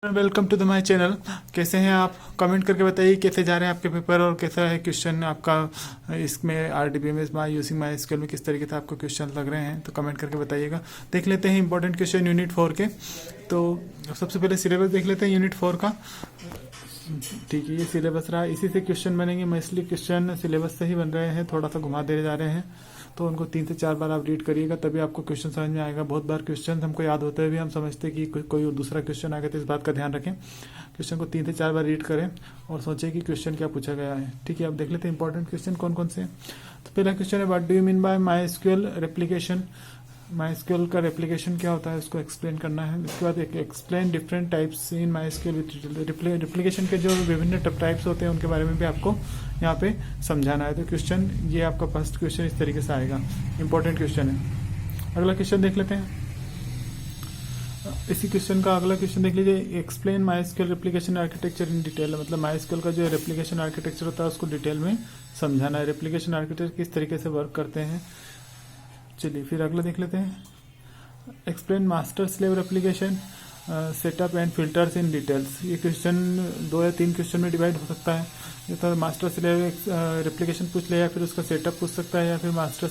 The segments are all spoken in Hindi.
Welcome to the my channel. कैसे हैं आप? कमेंट करके बताइए कैसे जा रहे हैं आपके पेपर और कैसा है क्वेश्चन आपका इसमें RDBMS by using my SQL में किस तरीके से आपको क्वेश्चन लग रहे हैं, तो कमेंट करके बताइएगा। देख लेते हैं इंपॉर्टेंट क्वेश्चन यूनिट 4 के। तो सबसे पहले सिलेबस देख लेते हैं यूनिट 4 का। ठीक है, ये सिलेबस रहा, इसी से क्वेश्चन बनेंगे। मैं इसलिए क्वेश्चन सिलेबस से ही बन रहे हैं, थोड़ा सा घुमा दे जा रहे हैं, तो उनको 3 से 4 बार आप रीड करिएगा, तभी आपको क्वेश्चन समझ में आएगा। बहुत बार क्वेश्चन हमको याद होते हुए भी हम समझते हैं कि कोई दूसरा क्वेश्चन आ गया, तो इस बात का ध्यान रखें। क्वेश्चन को 3 से 4 बार रीड करें और सोचें कि क्वेश्चन क्या पूछा गया है। ठीक है, अब देख लेते हैं इंपॉर्टेंट क्वेश्चन कौन कौन से हैं। तो पहला क्वेश्चन है, what do you mean by my SQL replication. My SQL का रेप्लिकेशन क्या होता है, उसको एक्सप्लेन करना है। इसके बाद एक explain different types in my SQL with replication के जो विभिन्न टाइप्स होते हैं उनके बारे में भी आपको यहाँ पे समझाना है। तो क्वेश्चन ये आपका फर्स्ट क्वेश्चन इस तरीके से आएगा, इंपॉर्टेंट क्वेश्चन है। अगला क्वेश्चन देख लेते हैं। इसी क्वेश्चन का अगला क्वेश्चन देख लीजिए, explain my SQL replication architecture in detail. मतलब माई एसक्यूएल का जो रेप्लिकेशन आर्किटेक्चर होता है उसको डिटेल में समझाना है। रेप्लिकेशन आर्किटेक्चर किस तरीके से वर्क करते हैं। चलिए फिर अगला देख लेते हैं, explain master slave replication setup and filters in details. ये क्वेश्चन 2 या 3 क्वेश्चन में डिवाइड हो सकता है। ये तो मास्टर स्लेव रेप्लिकेशन पूछ ले, या फिर उसका सेटअप पूछ सकता है, या फिर मास्टर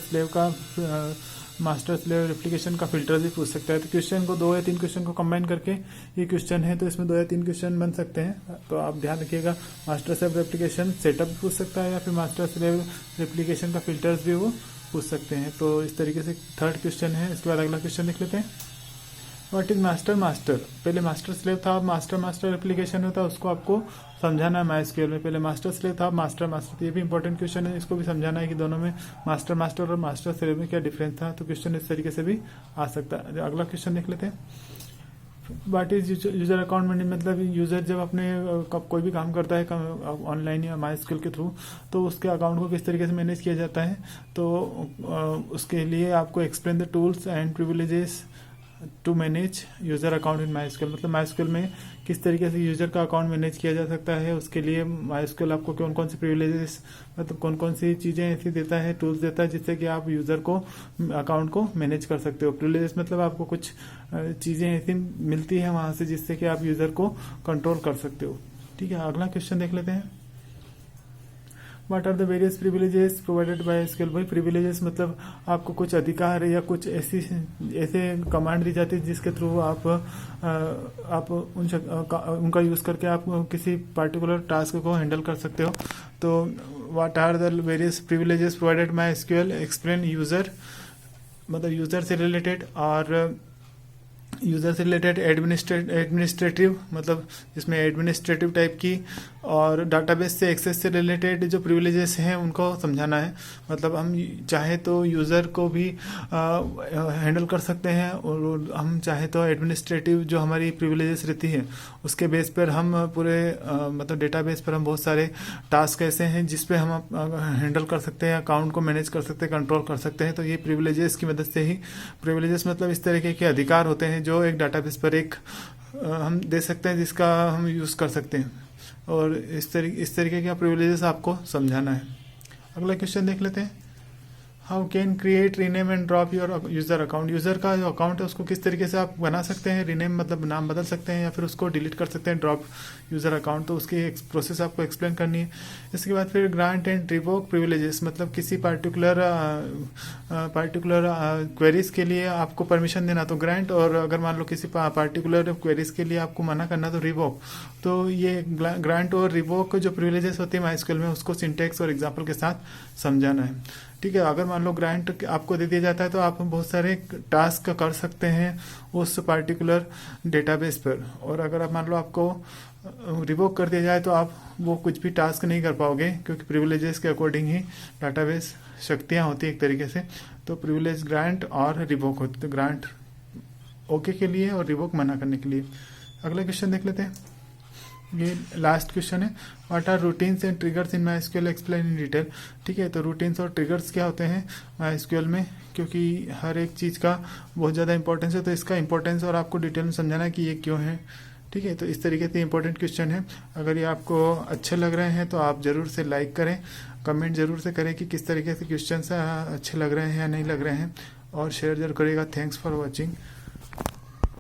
स्लेव रेप्लिकेशन का फिल्टर भी पूछ सकता है। तो क्वेश्चन को 2 या 3 क्वेश्चन को कंबाइन करके ये क्वेश्चन है, तो इसमें 2 या 3 क्वेश्चन बन सकते हैं। तो आप ध्यान रखिएगा, मास्टर स्लेव रेप्लिकेशन सेटअप भी पूछ सकता है, या फिर मास्टर स्लेव रेप्लिकेशन का फिल्टर्स भी वो पूछ सकते हैं। तो इस तरीके से थर्ड क्वेश्चन है। इसके बाद अगला क्वेश्चन देख लेते हैं, व्हाट इज मास्टर। पहले मास्टर स्लेव था, अब मास्टर एप्लीकेशन होता है, उसको आपको समझाना है माई एसक्यूएल में। पहले मास्टर स्लेव था, अब मास्टर। तो ये भी इंपॉर्टेंट क्वेश्चन है, इसको भी समझाना है कि दोनों में मास्टर और मास्टर स्लेव में क्या डिफरेंस था। तो क्वेश्चन इस तरीके से भी आ सकता है। अगला क्वेश्चन देख लेते हैं, what is user account management. मतलब यूजर जब अपने कोई भी काम करता है ऑनलाइन या माई एसक्यूएल के थ्रू, तो उसके अकाउंट को किस तरीके से मैनेज किया जाता है। तो उसके लिए आपको explain the tools and privileges to manage user account in MySQL. मतलब माई एसक्यूएल में किस तरीके से यूज़र का अकाउंट मैनेज किया जा सकता है, उसके लिए माई एसक्यूएल आपको कौन कौन सी प्रिविलेजेस, मतलब कौन कौन सी चीज़ें ऐसी देता है, टूल्स देता है, जिससे कि आप यूज़र को अकाउंट को मैनेज कर सकते हो। प्रिविलेजेस मतलब आपको कुछ चीज़ें ऐसी मिलती है वहाँ से, जिससे कि आप यूज़र को कंट्रोल कर सकते हो। ठीक है, अगला क्वेश्चन देख लेते हैं, what are the various privileges provided by SQL. भाई प्रिविलेजेस मतलब आपको कुछ अधिकार या कुछ ऐसे कमांड दी जाती है जिसके थ्रू आप उनका यूज़ करके आप किसी पर्टिकुलर टास्क को हैंडल कर सकते हो। तो what are the various privileges provided by SQL, explain user, मतलब यूज़र से रिलेटेड, और यूज़र से रिलेटेड एडमिनिस्ट्रेटिव, मतलब इसमें एडमिनिस्ट्रेटिव टाइप की, और डाटाबेस से एक्सेस से रिलेटेड जो प्रिविलेजेस हैं उनको समझाना है। मतलब हम चाहे तो यूज़र को भी हैंडल कर सकते हैं, और हम चाहे तो एडमिनिस्ट्रेटिव जो हमारी प्रिविलेजेस रहती है उसके बेस पर हम पूरे मतलब डेटाबेस पर हम बहुत सारे टास्क ऐसे हैं जिस पे हम हैंडल कर सकते हैं, अकाउंट को मैनेज कर सकते हैं, कंट्रोल कर सकते हैं। तो ये प्रिविलेजेस की मदद से ही, प्रिविलेजेस मतलब इस तरीके के अधिकार होते हैं जो एक डाटाबेस पर एक हम दे सकते हैं, जिसका हम यूज़ कर सकते हैं, और इस तरीके के प्रिविलेजेस आपको समझाना है। अगला क्वेश्चन देख लेते हैं, how can create rename and drop your user account. User का जो अकाउंट है उसको किस तरीके से आप बना सकते हैं। रीनेम मतलब नाम बदल सकते हैं, या फिर उसको डिलीट कर सकते हैं, ड्रॉप यूज़र अकाउंट। तो उसकी एक प्रोसेस आपको एक्सप्लेन करनी है। इसके बाद फिर ग्रांट एंड रिवोक प्रिविलेजेस, मतलब किसी पार्टिकुलर क्वेरीज के लिए आपको परमिशन देना तो ग्रांट, और अगर मान लो किसी पार्टिकुलर क्वेरीज के लिए आपको मना करना तो रिवोक। तो ये ग्रांट और रिवोक जो प्रिविलेजेस होती है माई एसक्यूएल में, उसको सिंटेक्स और एग्जाम्पल के साथ समझाना है। ठीक है, अगर मान लो ग्रांट आपको दे दिया जाता है तो आप बहुत सारे टास्क कर सकते हैं उस पार्टिकुलर डेटाबेस पर, और अगर आप मान लो आपको रिवोक कर दिया जाए तो आप वो कुछ भी टास्क नहीं कर पाओगे, क्योंकि प्रिविलेजेस के अकॉर्डिंग ही डाटाबेस शक्तियाँ होती है एक तरीके से। तो प्रिविलेज ग्रांट और रिवोक होती, तो ग्रांट ओके के लिए और रिवोक मना करने के लिए। अगला क्वेश्चन देख लेते हैं, ये लास्ट क्वेश्चन है, what are routines and triggers in MySQL, explain in detail. ठीक है, तो रूटीन्स और ट्रिगर्स क्या होते हैं माई एसक्यूएल में, क्योंकि हर एक चीज़ का बहुत ज़्यादा इंपॉर्टेंस है, तो इसका इंपॉर्टेंस और आपको डिटेल में समझाना है कि ये क्यों है। ठीक है, तो इस तरीके से इंपॉर्टेंट क्वेश्चन है। अगर ये आपको अच्छे लग रहे हैं तो आप ज़रूर से लाइक करें, कमेंट ज़रूर से करें कि किस तरीके से क्वेश्चन अच्छे लग रहे हैं या नहीं लग रहे हैं, और शेयर जरूर करिएगा। Thanks for watching.